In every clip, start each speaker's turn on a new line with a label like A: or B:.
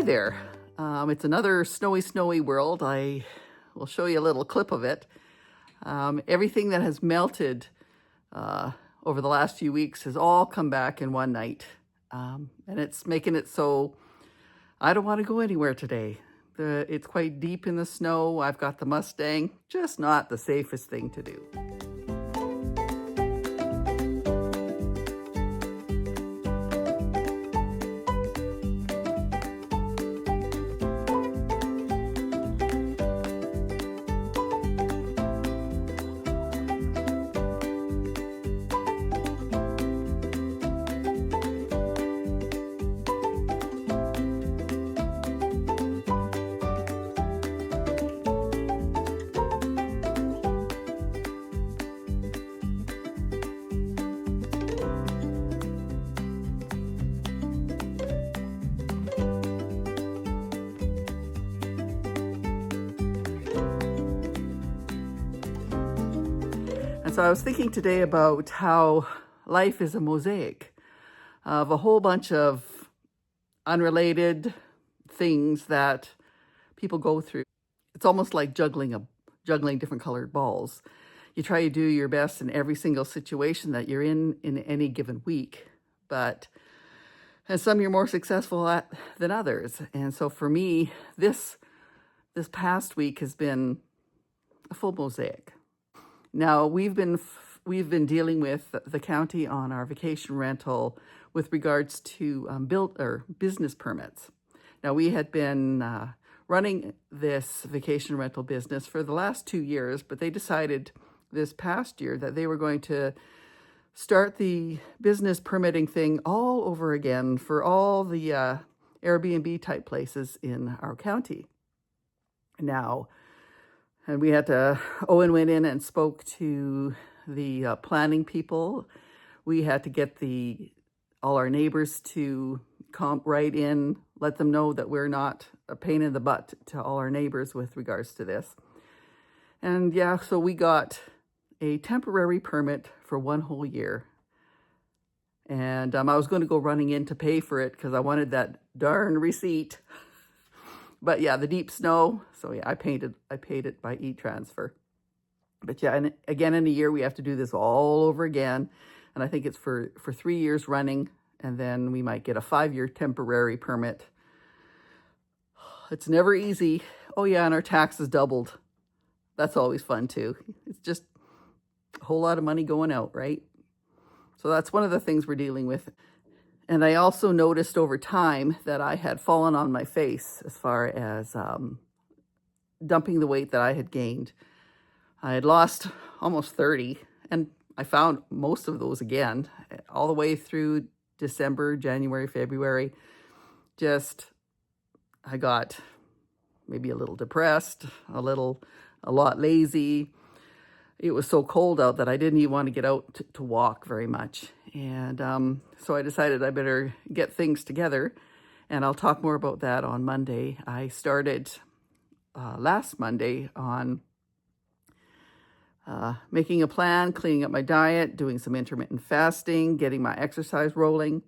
A: there. It's another snowy world. I will show you a little clip of it. Everything that has melted over the last few weeks has all come back in one night. And it's making it so I don't want to go anywhere today. It's quite deep in the snow. I've got the Mustang, just not the safest thing to do. And so I was thinking today about how life is a mosaic of a whole bunch of unrelated things that people go through. It's almost like juggling different colored balls. You try to do your best in every single situation that you're in any given week, and some you're more successful at than others. And so for me, this past week has been a full mosaic. Now, we've been dealing with the county on our vacation rental with regards to business permits. Now, we had been running this vacation rental business for the last 2 years, but they decided this past year that they were going to start the business permitting thing all over again for all the Airbnb type places in our county. Now, and we had to, Owen went in and spoke to the planning people. We had to get all our neighbors to write in, let them know that we're not a pain in the butt to all our neighbors with regards to this. And yeah, so we got a temporary permit for 1 whole year. And I was going to go running in to pay for it because I wanted that darn receipt. But yeah, the deep snow, so yeah, I paid it by e-transfer. But yeah, and again in a year, we have to do this all over again. And I think it's for 3 years running, and then we might get a 5-year temporary permit. It's never easy. Oh yeah, and our taxes doubled. That's always fun too. It's just a whole lot of money going out, right? So that's one of the things we're dealing with. And I also noticed over time that I had fallen on my face as far as dumping the weight that I had gained. I had lost almost 30, and I found most of those again, all the way through December, January, February. I got maybe a little depressed, a lot lazy. It was so cold out that I didn't even want to get out to walk very much. And so I decided I better get things together, and I'll talk more about that on Monday. I started last Monday on making a plan, cleaning up my diet, doing some intermittent fasting, getting my exercise rolling.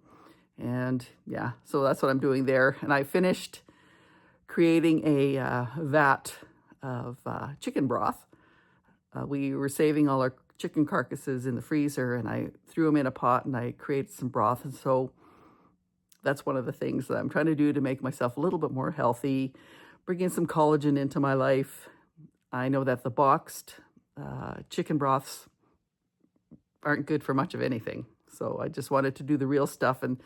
A: And yeah, so that's what I'm doing there. And I finished creating a vat of chicken broth. We were saving all our chicken carcasses in the freezer, and I threw them in a pot and I created some broth. And so that's one of the things that I'm trying to do to make myself a little bit more healthy, bring in some collagen into my life. I know that the boxed chicken broths aren't good for much of anything. So I just wanted to do the real stuff. And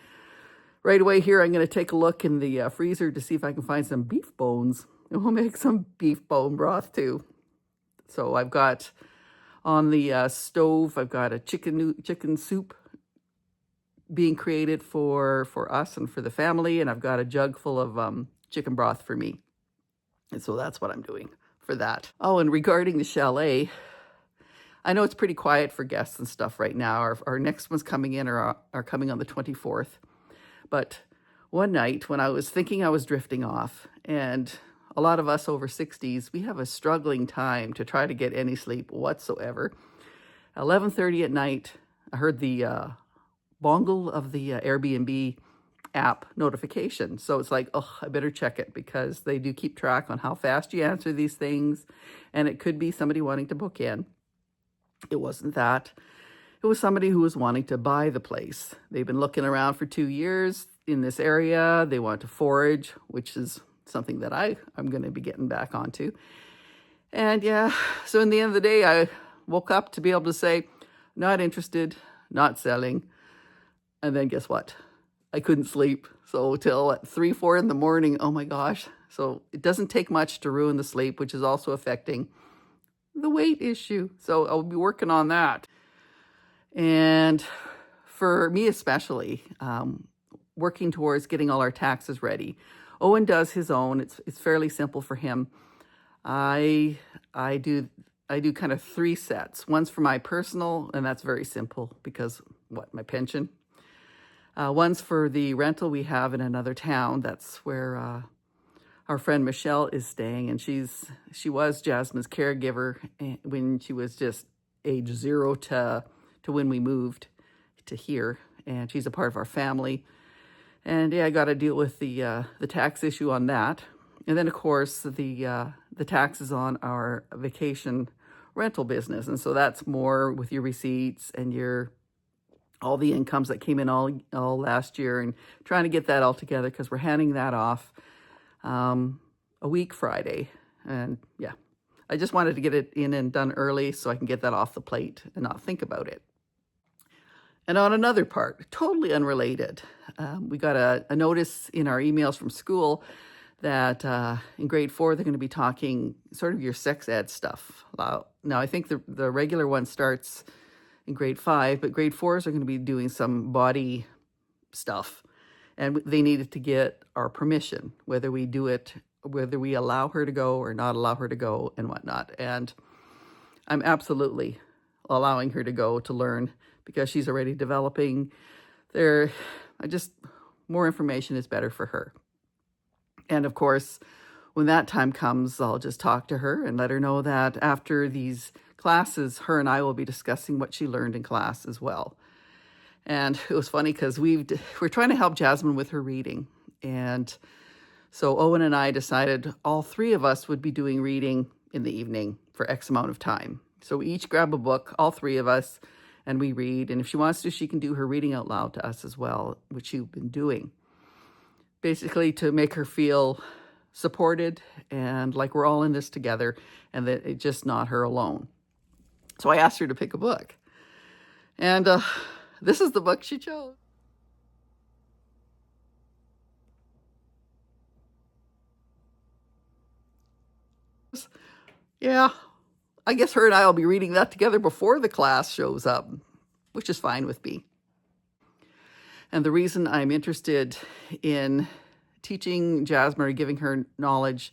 A: right away here, I'm going to take a look in the freezer to see if I can find some beef bones. And we'll make some beef bone broth too. So I've got on the stove, I've got a chicken soup being created for us and for the family. And I've got a jug full of chicken broth for me. And so that's what I'm doing for that. Oh, and regarding the chalet, I know it's pretty quiet for guests and stuff right now. Our next one's coming in are coming on the 24th. But one night when I was thinking I was drifting off, and a lot of us over 60s, we have a struggling time to try to get any sleep whatsoever. 11:30 at night, I heard the bongle of the Airbnb app notification. So it's like, oh, I better check it because they do keep track on how fast you answer these things. And it could be somebody wanting to book in. It wasn't that. It was somebody who was wanting to buy the place. They've been looking around for 2 years in this area. They want to forage, which is something that I'm going to be getting back onto. And yeah, so in the end of the day, I woke up to be able to say, not interested, not selling. And then guess what? I couldn't sleep. So till at 3, 4 in the morning, oh my gosh. So it doesn't take much to ruin the sleep, which is also affecting the weight issue. So I'll be working on that. And for me especially, working towards getting all our taxes ready. Owen does his own. It's fairly simple for him. I do kind of 3 sets. One's for my personal, and that's very simple because my pension. One's for the rental we have in another town. That's where our friend Michelle is staying, and she was Jasmine's caregiver when she was just age 0 to when we moved to here, and she's a part of our family. And yeah, I got to deal with the tax issue on that, and then of course the taxes on our vacation rental business, and so that's more with your receipts and your all the incomes that came in all last year, and trying to get that all together because we're handing that off a week Friday. And yeah, I just wanted to get it in and done early so I can get that off the plate and not think about it. And on another part, totally unrelated, we got a notice in our emails from school that in grade 4, they're going to be talking sort of your sex ed stuff. Now, I think the regular one starts in grade 5, but grade 4s are going to be doing some body stuff. And they needed to get our permission, whether we do it, whether we allow her to go or not allow her to go and whatnot. And I'm absolutely allowing her to go to learn because she's already developing. More information is better for her. And of course, when that time comes, I'll just talk to her and let her know that after these classes, her and I will be discussing what she learned in class as well. And it was funny because we're trying to help Jasmine with her reading. And so Owen and I decided all 3 of us would be doing reading in the evening for X amount of time. So we each grab a book, all 3 of us, and we read. And if she wants to, she can do her reading out loud to us as well, which she's been doing. Basically to make her feel supported and like we're all in this together and that it's just not her alone. So I asked her to pick a book. And this is the book she chose. Yeah, I guess her and I will be reading that together before the class shows up, which is fine with me. And the reason I'm interested in teaching Jasmine or giving her knowledge,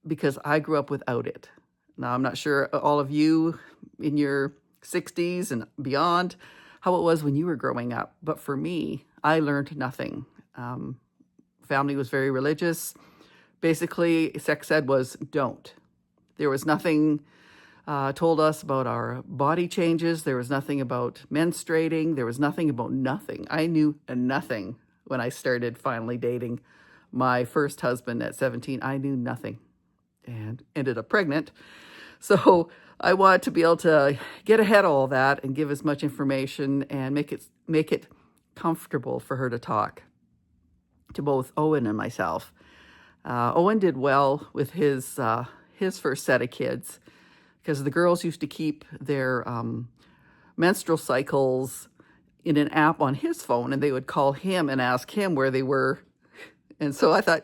A: because I grew up without it. Now, I'm not sure all of you in your 60s and beyond, how it was when you were growing up. But for me, I learned nothing. Family was very religious. Basically, sex ed was don't. There was nothing told us about our body changes. There was nothing about menstruating. There was nothing about nothing. I knew nothing when I started finally dating my first husband at 17. I knew nothing and ended up pregnant. So I wanted to be able to get ahead of all that and give as much information and make it comfortable for her to talk to both Owen and myself. Owen did well with his first set of kids because the girls used to keep their menstrual cycles in an app on his phone, and they would call him and ask him where they were. And so I thought,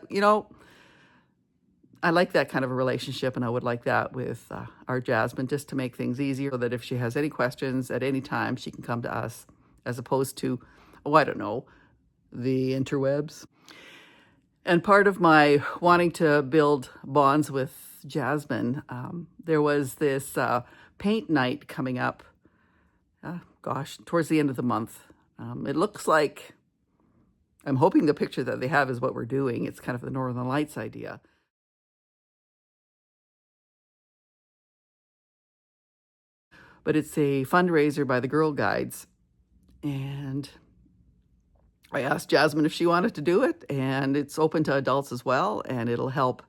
A: I like that kind of a relationship, and I would like that with our Jasmine, just to make things easier so that if she has any questions at any time, she can come to us as opposed to, I don't know, the interwebs. And part of my wanting to build bonds with Jasmine, there was this paint night coming up, towards the end of the month. It looks like, I'm hoping the picture that they have is what we're doing. It's kind of the Northern Lights idea. But it's a fundraiser by the Girl Guides. And I asked Jasmine if she wanted to do it, and it's open to adults as well, and it'll help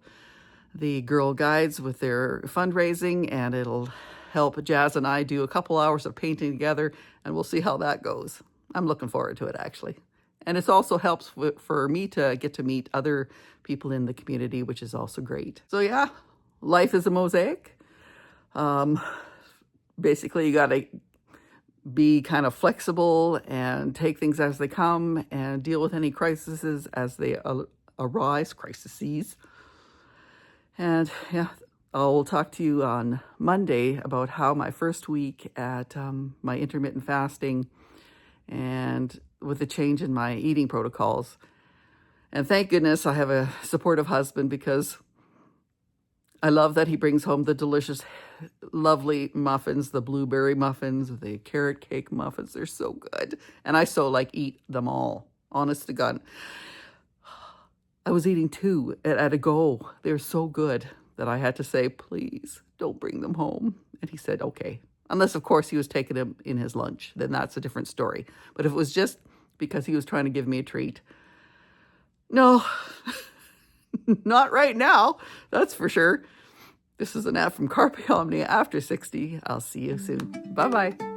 A: the Girl Guides with their fundraising, and it'll help Jazz and I do a couple hours of painting together, and we'll see how that goes. I'm looking forward to it, actually. And it also helps for me to get to meet other people in the community, which is also great. So yeah, life is a mosaic. Basically, you got to be kind of flexible and take things as they come and deal with any crises as they arise, crises. And yeah, I'll talk to you on Monday about how my first week at my intermittent fasting and with the change in my eating protocols. And thank goodness I have a supportive husband, because I love that he brings home the delicious, lovely muffins, the blueberry muffins, the carrot cake muffins. They're so good. And I so eat them all, honest to God. I was eating 2 at a go. They're so good that I had to say, please don't bring them home. And he said, okay. Unless, of course, he was taking them in his lunch. Then that's a different story. But if it was just because he was trying to give me a treat, no, not right now. That's for sure. This is an ad from Carpe, Omnia, after 60. I'll see you soon. Bye-bye.